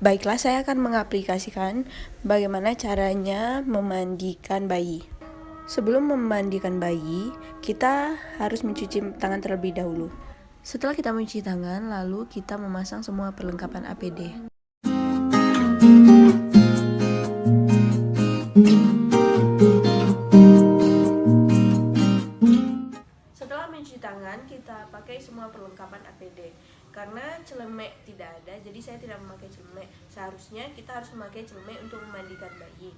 Baiklah, saya akan mengaplikasikan bagaimana caranya memandikan bayi. Sebelum memandikan bayi, kita harus mencuci tangan terlebih dahulu. Setelah kita mencuci tangan, lalu kita memasang semua perlengkapan APD. Setelah mencuci tangan, kita pakai semua perlengkapan APD. Karena celemek tidak ada, jadi saya tidak memakai celemek. Seharusnya kita harus memakai celemek untuk memandikan bayi.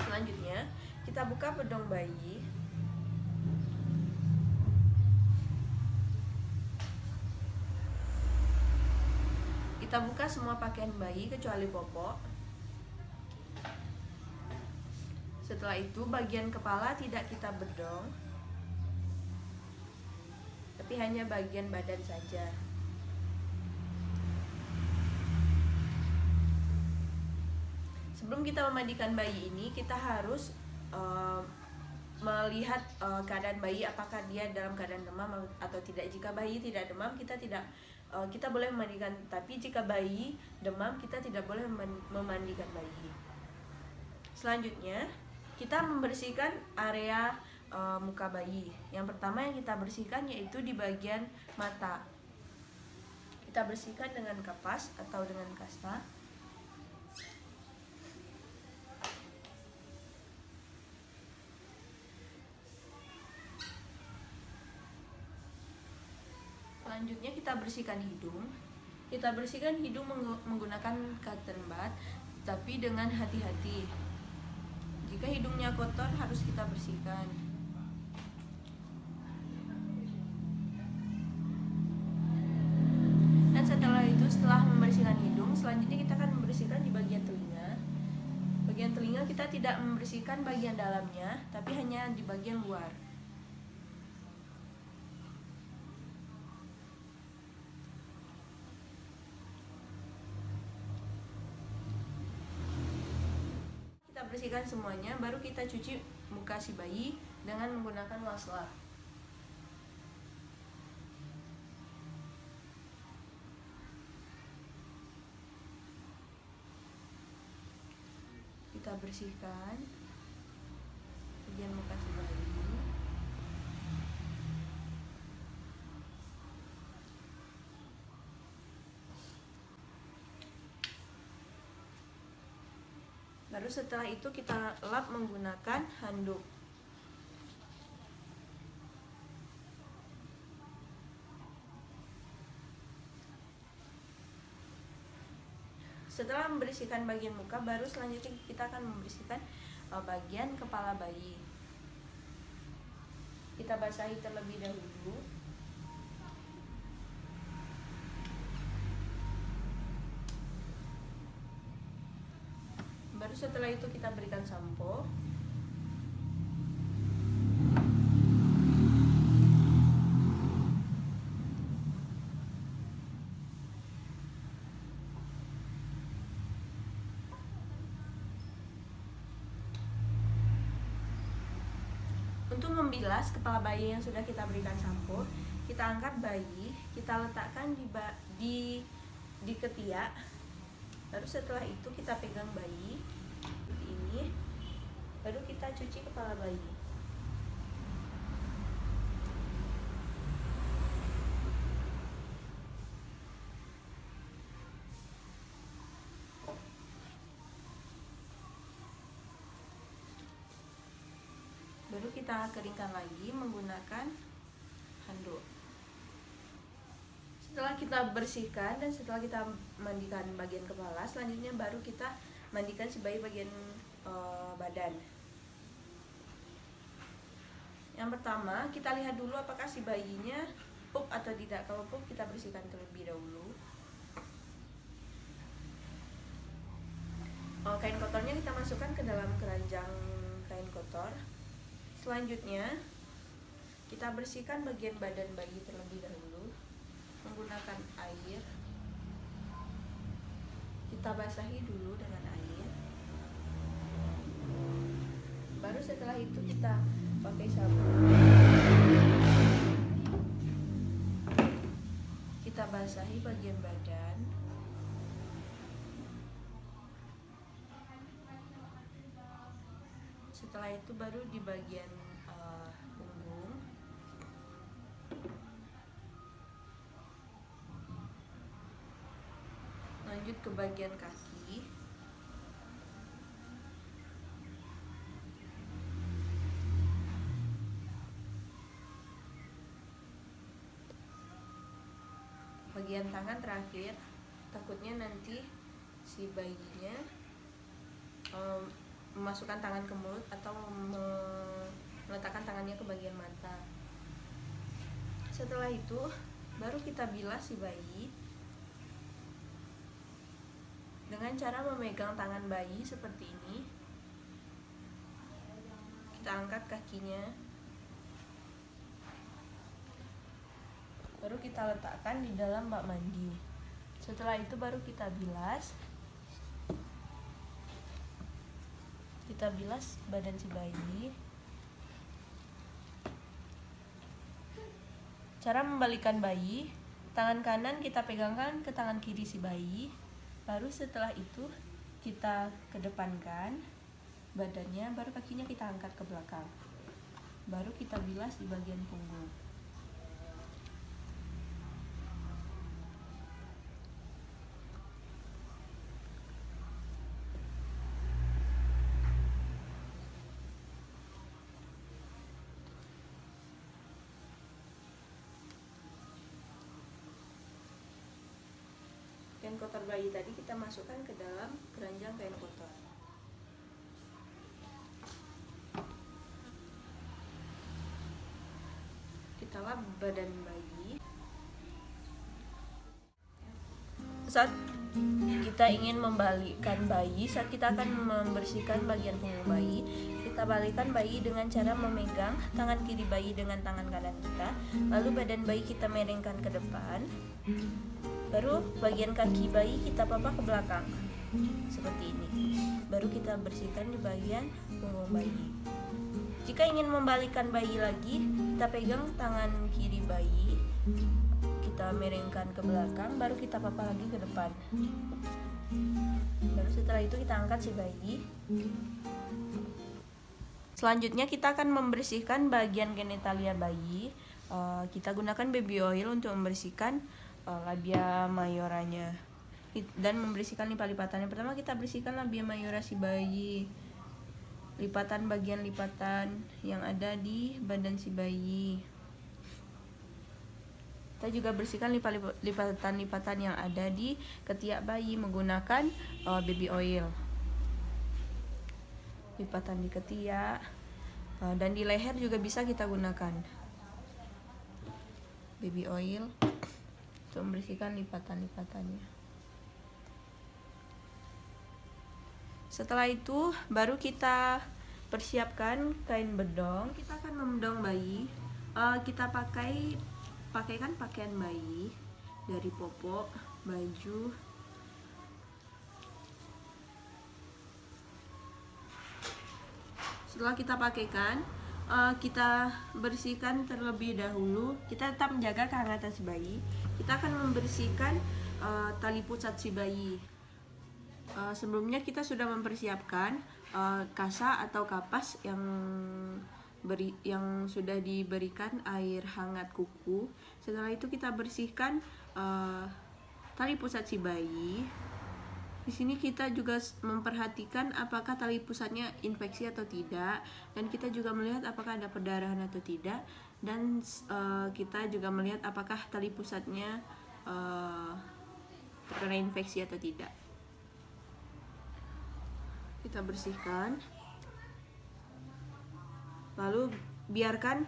Selanjutnya, kita buka bedong bayi. Kita buka semua pakaian bayi kecuali popok. Setelah itu, bagian kepala tidak kita bedong, tapi hanya bagian badan saja. Sebelum kita memandikan bayi ini, kita harus melihat keadaan bayi, apakah dia dalam keadaan demam atau tidak. Jika bayi tidak demam, kita boleh memandikan. Tapi jika bayi demam, kita tidak boleh memandikan bayi. Selanjutnya, kita membersihkan area muka bayi. Yang pertama yang kita bersihkan yaitu di bagian mata. Kita bersihkan dengan kapas atau dengan kasta. Selanjutnya kita bersihkan hidung. Kita bersihkan hidung menggunakan cotton bud, tapi dengan hati-hati. Jika hidungnya kotor harus kita bersihkan. Dan setelah membersihkan hidung, selanjutnya kita akan membersihkan di bagian telinga. Bagian telinga kita tidak membersihkan bagian dalamnya, tapi hanya di bagian luar. Bersihkan semuanya, baru kita cuci muka si bayi dengan menggunakan washcloth. Kita bersihkan bagian muka si bayi. Baru setelah itu kita lap menggunakan handuk. Setelah membersihkan bagian muka, baru selanjutnya kita akan membersihkan bagian kepala bayi. Kita basahi terlebih dahulu. Baru setelah itu kita berikan sampo. Untuk membilas kepala bayi yang sudah kita berikan sampo, kita angkat bayi, kita letakkan di ketiak. Baru setelah itu kita pegang bayi seperti ini. Baru kita cuci kepala bayi. Baru kita keringkan lagi menggunakan handuk. Setelah kita bersihkan dan setelah kita mandikan bagian kepala, selanjutnya baru kita mandikan si bayi bagian badan. Yang pertama, kita lihat dulu apakah si bayinya pup atau tidak. Kalau pup, kita bersihkan terlebih dahulu. Kain kotornya kita masukkan ke dalam keranjang kain kotor. Selanjutnya, kita bersihkan bagian badan bayi terlebih dahulu menggunakan air. Kita basahi dulu dengan air. Baru setelah itu kita pakai sabun. Kita basahi bagian badan. Setelah itu baru di bagian punggung. Lanjut ke bagian kaki. Bagian tangan terakhir, takutnya nanti si bayinya memasukkan tangan ke mulut atau meletakkan tangannya ke bagian mata. Setelah itu baru kita bilas si bayi dengan cara memegang tangan bayi seperti ini. Kita angkat kakinya, baru kita letakkan di dalam bak mandi. Setelah itu baru kita bilas. Kita bilas badan si bayi. Cara membalikkan bayi, tangan kanan kita pegangkan ke tangan kiri si bayi. Baru setelah itu kita kedepankan badannya, baru kakinya kita angkat ke belakang. Baru kita bilas di bagian punggung. Kain kotor bayi tadi kita masukkan ke dalam keranjang kain kotor. Kita lap badan bayi. Saat kita ingin membalikkan bayi, saat kita akan membersihkan bagian punggung bayi, kita balikkan bayi dengan cara memegang tangan kiri bayi dengan tangan kanan kita, lalu badan bayi kita miringkan ke depan. Baru bagian kaki bayi kita papak ke belakang seperti ini. Baru kita bersihkan di bagian punggung bayi. Jika ingin membalikkan bayi lagi, kita pegang tangan kiri bayi, kita miringkan ke belakang, baru kita papak lagi ke depan. Baru setelah itu kita angkat si bayi. Selanjutnya kita akan membersihkan bagian genitalia bayi. Kita gunakan baby oil untuk membersihkan labia majoranya dan membersihkan lipat-lipatannya. Pertama kita bersihkan labia majora si bayi, bagian lipatan yang ada di badan si bayi. Kita juga bersihkan lipatan-lipatan yang ada di ketiak bayi menggunakan baby oil. Lipatan di ketiak dan di leher juga bisa kita gunakan baby oil untuk membersihkan lipatan-lipatannya. Setelah itu baru kita persiapkan kain bedong. Kita akan membedong bayi. Kita pakaikan pakaian bayi dari popok, baju, setelah kita pakaikan, kita bersihkan terlebih dahulu. Kita tetap menjaga kehangatan si bayi. Kita akan membersihkan tali pusat si bayi. Sebelumnya kita sudah mempersiapkan kasa atau kapas yang sudah diberikan air hangat kuku. Setelah itu kita bersihkan tali pusat si bayi. Di sini kita juga memperhatikan apakah tali pusatnya infeksi atau tidak, dan kita juga melihat apakah ada perdarahan atau tidak, dan kita juga melihat apakah tali pusatnya terkena infeksi atau tidak. Kita bersihkan, lalu biarkan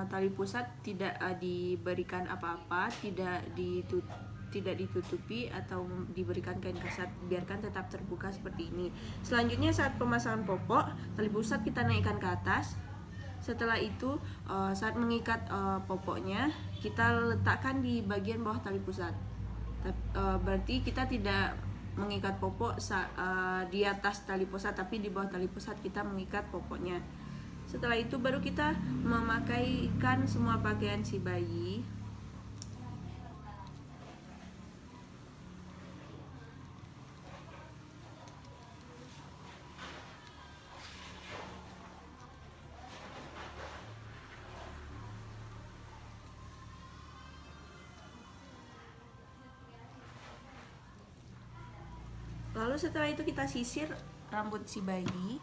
tali pusat tidak diberikan apa-apa, tidak ditutupi atau diberikan kain kasat, biarkan tetap terbuka seperti ini. Selanjutnya saat pemasangan popok, tali pusat kita naikkan ke atas. Setelah itu saat mengikat popoknya, kita letakkan di bagian bawah tali pusat. Berarti kita tidak mengikat popok di atas tali pusat, tapi di bawah tali pusat kita mengikat popoknya. Setelah itu baru kita memakaikan semua pakaian si bayi. Lalu setelah itu kita sisir rambut si bayi.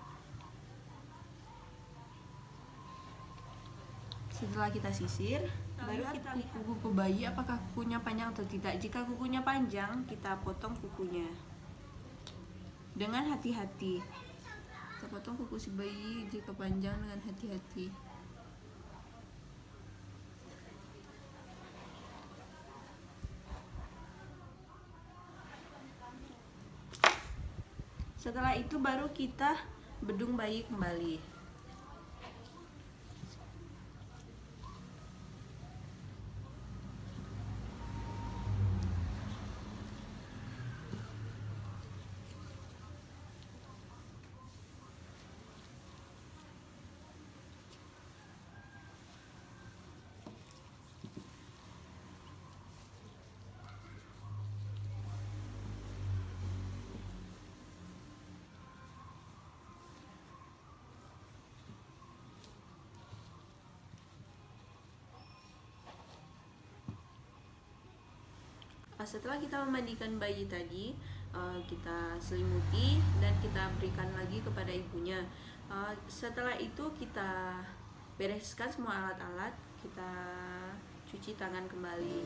Setelah kita sisir, baru kita lihat kuku bayi apakah kukunya panjang atau tidak. Jika kukunya panjang, kita potong kukunya dengan hati-hati. Kita potong kuku si bayi jika panjang dengan hati-hati. Setelah itu baru kita bedung bayi kembali. Setelah kita memandikan bayi tadi, kita selimuti dan kita berikan lagi kepada ibunya. Setelah itu kita bereskan semua alat-alat, kita cuci tangan kembali.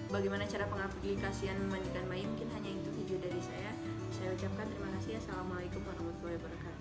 Bagaimana cara pengaplikasian memandikan bayi? Mungkin hanya itu video dari saya. Saya ucapkan terima kasih. Assalamualaikum warahmatullahi wabarakatuh.